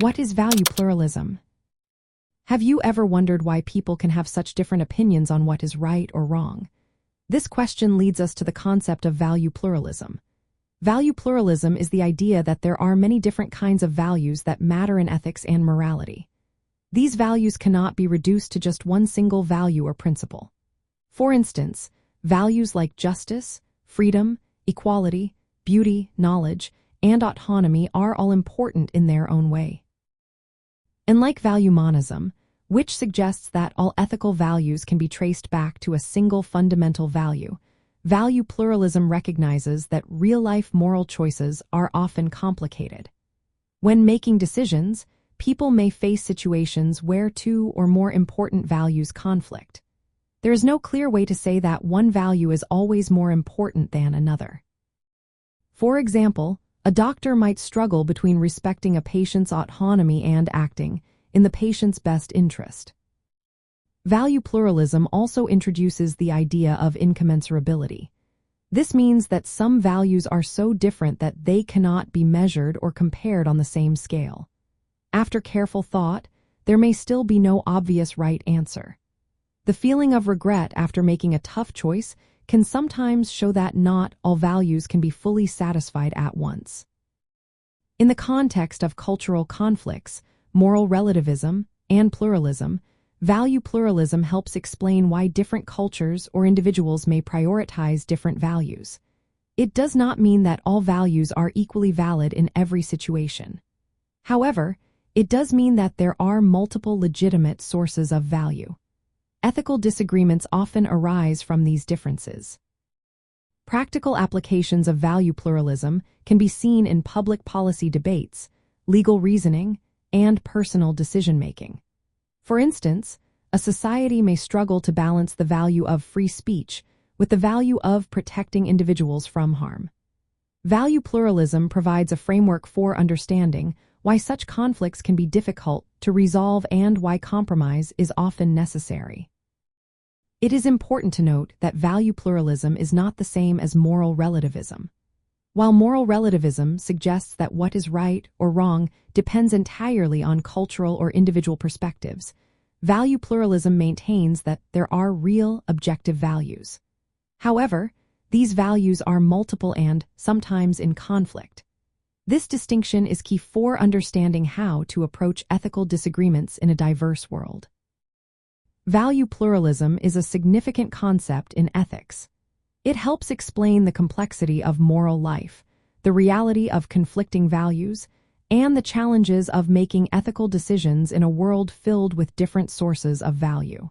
What is value pluralism? Have you ever wondered why people can have such different opinions on what is right or wrong? This question leads us to the concept of value pluralism. Value pluralism is the idea that there are many different kinds of values that matter in ethics and morality. These values cannot be reduced to just one single value or principle. For instance, values like justice, freedom, equality, beauty, knowledge, and autonomy are all important in their own way. Unlike value monism, which suggests that all ethical values can be traced back to a single fundamental value, value pluralism recognizes that real-life moral choices are often complicated. When making decisions, people may face situations where two or more important values conflict. There is no clear way to say that one value is always more important than another. For example, a doctor might struggle between respecting a patient's autonomy and acting in the patient's best interest. Value pluralism also introduces the idea of incommensurability. This means that some values are so different that they cannot be measured or compared on the same scale. After careful thought, there may still be no obvious right answer. The feeling of regret after making a tough choice can sometimes show that not all values can be fully satisfied at once. In the context of cultural conflicts, moral relativism, and pluralism, value pluralism helps explain why different cultures or individuals may prioritize different values. It does not mean that all values are equally valid in every situation. However, it does mean that there are multiple legitimate sources of value. Ethical disagreements often arise from these differences. Practical applications of value pluralism can be seen in public policy debates, legal reasoning, and personal decision-making. For instance, a society may struggle to balance the value of free speech with the value of protecting individuals from harm. Value pluralism provides a framework for understanding why such conflicts can be difficult to resolve and why compromise is often necessary. It is important to note that value pluralism is not the same as moral relativism. While moral relativism suggests that what is right or wrong depends entirely on cultural or individual perspectives, value pluralism maintains that there are real, objective values. However, these values are multiple and, sometimes, in conflict. This distinction is key for understanding how to approach ethical disagreements in a diverse world. Value pluralism is a significant concept in ethics. It helps explain the complexity of moral life, the reality of conflicting values, and the challenges of making ethical decisions in a world filled with different sources of value.